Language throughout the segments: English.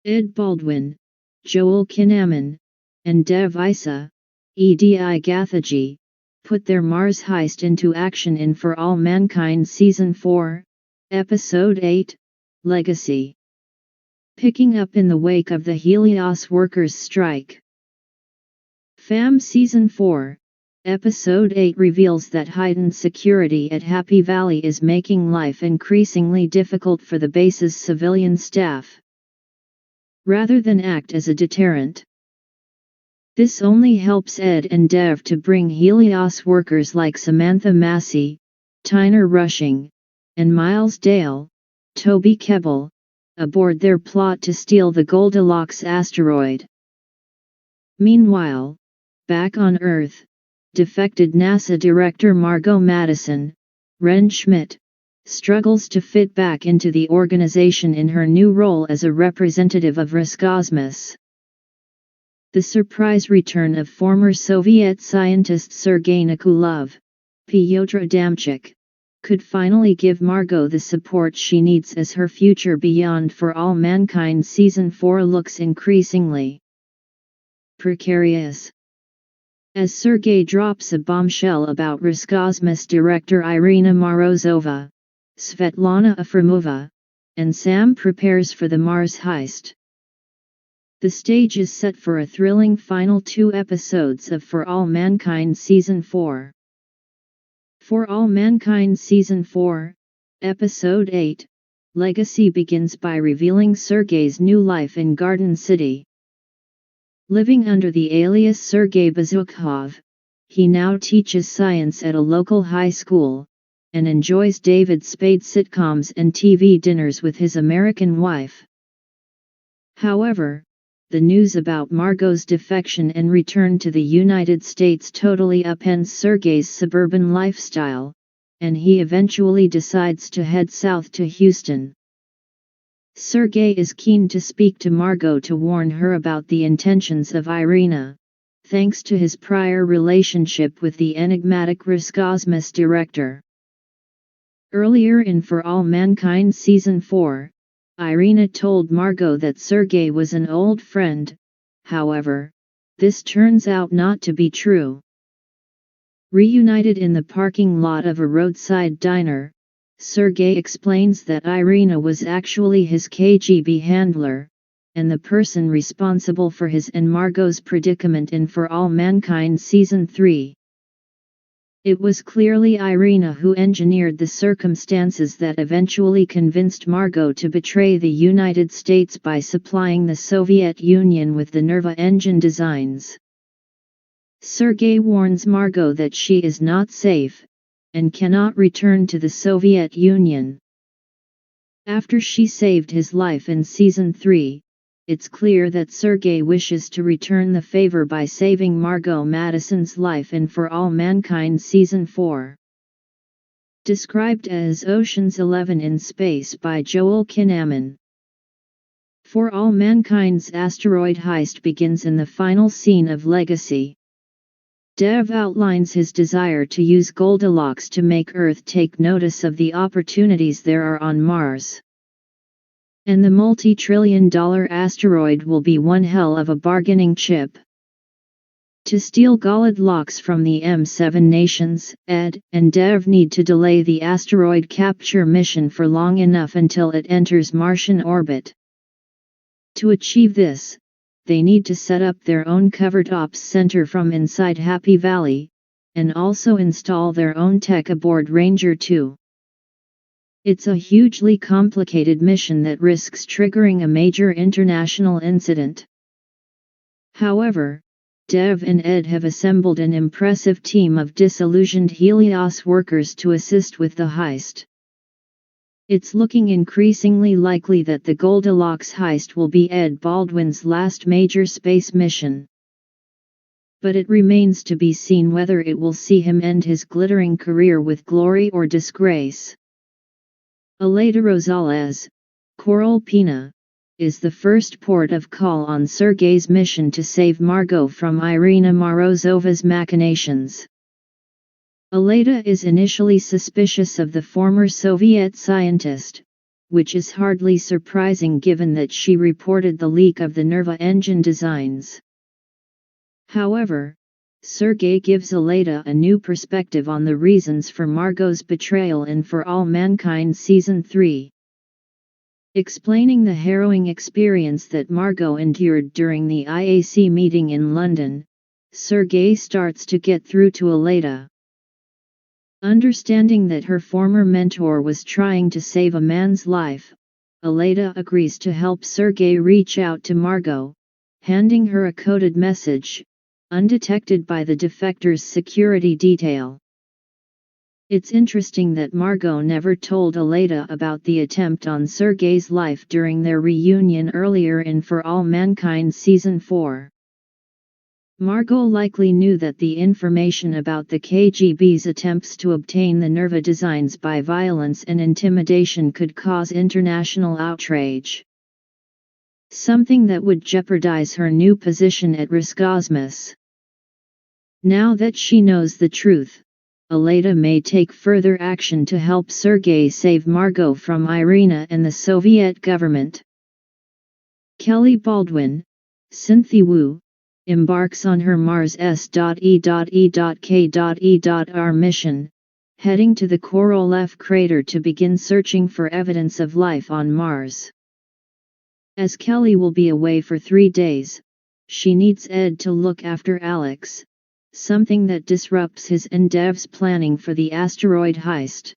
Ed Baldwin, Joel Kinnaman, and Dev Isa, Edi Gathaji, put their Mars heist into action in For All Mankind Season 4, Episode 8, Legacy. Picking up in the wake of the Helios workers' strike. FAM Season 4, Episode 8 reveals that heightened security at Happy Valley is making life increasingly difficult for the base's civilian staff, rather than act as a deterrent. This only helps Ed and Dev to bring Helios workers like Samantha Massey, Tyner Rushing, and Miles Dale, Toby Kebbell, aboard their plot to steal the Goldilocks asteroid. Meanwhile, back on Earth, defected NASA Director Margot Madison, Ren Schmidt, struggles to fit back into the organization in her new role as a representative of Roscosmos. The surprise return of former Soviet scientist Sergei Nikulov, Pyotr Adamchik, could finally give Margot the support she needs as her future beyond For All Mankind Season 4 looks increasingly precarious. As Sergei drops a bombshell about Roscosmos director Irina Morozova, Svetlana Afremova, and Sam prepares for the Mars heist. The stage is set for a thrilling final 2 episodes of For All Mankind Season 4. For All Mankind Season 4, Episode 8, Legacy begins by revealing Sergei's new life in Garden City. Living under the alias Sergei Bezukhov, he now teaches science at a local high school, and enjoys David Spade sitcoms and TV dinners with his American wife. However, the news about Margot's defection and return to the United States totally upends Sergei's suburban lifestyle, and he eventually decides to head south to Houston. Sergei is keen to speak to Margot to warn her about the intentions of Irina, thanks to his prior relationship with the enigmatic Roscosmos director. Earlier in For All Mankind Season 4, Irina told Margot that Sergei was an old friend. However, this turns out not to be true. Reunited in the parking lot of a roadside diner, Sergei explains that Irina was actually his KGB handler, and the person responsible for his and Margot's predicament in For All Mankind Season 3. It was clearly Irina who engineered the circumstances that eventually convinced Margot to betray the United States by supplying the Soviet Union with the Nerva engine designs. Sergei warns Margot that she is not safe, and cannot return to the Soviet Union. After she saved his life in Season 3, it's clear that Sergei wishes to return the favor by saving Margot Madison's life in For All Mankind Season 4. Described as Ocean's 11 in space by Joel Kinnaman. For All Mankind's asteroid heist begins in the final scene of Legacy. Dev outlines his desire to use Goldilocks to make Earth take notice of the opportunities there are on Mars. And the multi-trillion-dollar asteroid will be one hell of a bargaining chip. To steal Goldilocks from the M7 nations, Ed and Dev need to delay the asteroid capture mission for long enough until it enters Martian orbit. To achieve this, they need to set up their own covert ops center from inside Happy Valley, and also install their own tech aboard Ranger 2. It's a hugely complicated mission that risks triggering a major international incident. However, Dev and Ed have assembled an impressive team of disillusioned Helios workers to assist with the heist. It's looking increasingly likely that the Goldilocks heist will be Ed Baldwin's last major space mission. But it remains to be seen whether it will see him end his glittering career with glory or disgrace. Aleida Rosales, Coral Pina, is the first port of call on Sergei's mission to save Margot from Irina Morozova's machinations. Aleida is initially suspicious of the former Soviet scientist, which is hardly surprising given that she reported the leak of the Nerva engine designs. However, Sergei gives Aleda a new perspective on the reasons for Margot's betrayal in For All Mankind Season 3. Explaining the harrowing experience that Margot endured during the IAC meeting in London, Sergei starts to get through to Aleda. Understanding that her former mentor was trying to save a man's life, Aleda agrees to help Sergei reach out to Margot, handing her a coded message, undetected by the defector's security detail. It's interesting that Margot never told Aleda about the attempt on Sergei's life during their reunion earlier in For All Mankind Season 4. Margot likely knew that the information about the KGB's attempts to obtain the Nerva designs by violence and intimidation could cause international outrage. Something that would jeopardize her new position at Roscosmos. Now that she knows the truth, Aleda may take further action to help Sergei save Margot from Irina and the Soviet government. Kelly Baldwin, Cynthia Wu, embarks on her Mars S.E.E.K.E.R mission, heading to the Korolev crater to begin searching for evidence of life on Mars. As Kelly will be away for 3 days, she needs Ed to look after Alex, something that disrupts his and Dev's planning for the asteroid heist.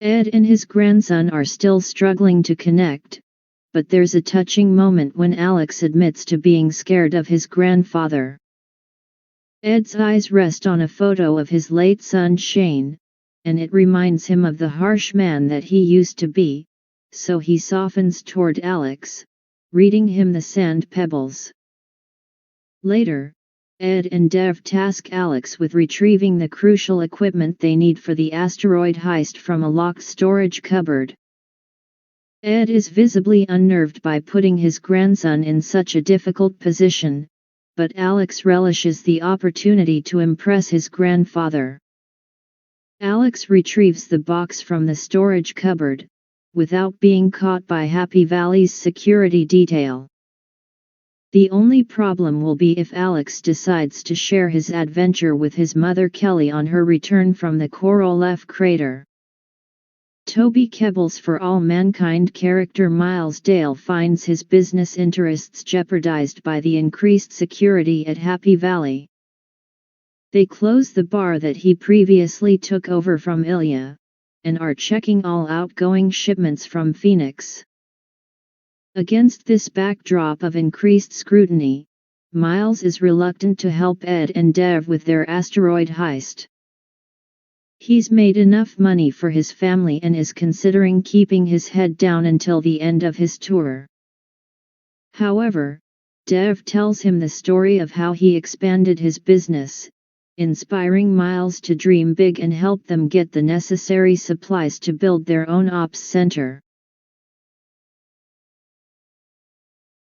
Ed and his grandson are still struggling to connect, but there's a touching moment when Alex admits to being scared of his grandfather. Ed's eyes rest on a photo of his late son Shane, and it reminds him of the harsh man that he used to be, so he softens toward Alex, reading him the sand pebbles. Later, Ed and Dev task Alex with retrieving the crucial equipment they need for the asteroid heist from a locked storage cupboard. Ed is visibly unnerved by putting his grandson in such a difficult position, but Alex relishes the opportunity to impress his grandfather. Alex retrieves the box from the storage cupboard, without being caught by Happy Valley's security detail. The only problem will be if Alex decides to share his adventure with his mother Kelly on her return from the Korolev crater. Toby Kebbell's For All Mankind character Miles Dale finds his business interests jeopardized by the increased security at Happy Valley. They close the bar that he previously took over from Ilya, and are checking all outgoing shipments from Phoenix. Against this backdrop of increased scrutiny, Miles is reluctant to help Ed and Dev with their asteroid heist. He's made enough money for his family and is considering keeping his head down until the end of his tour. However, Dev tells him the story of how he expanded his business, inspiring Miles to dream big and help them get the necessary supplies to build their own ops center.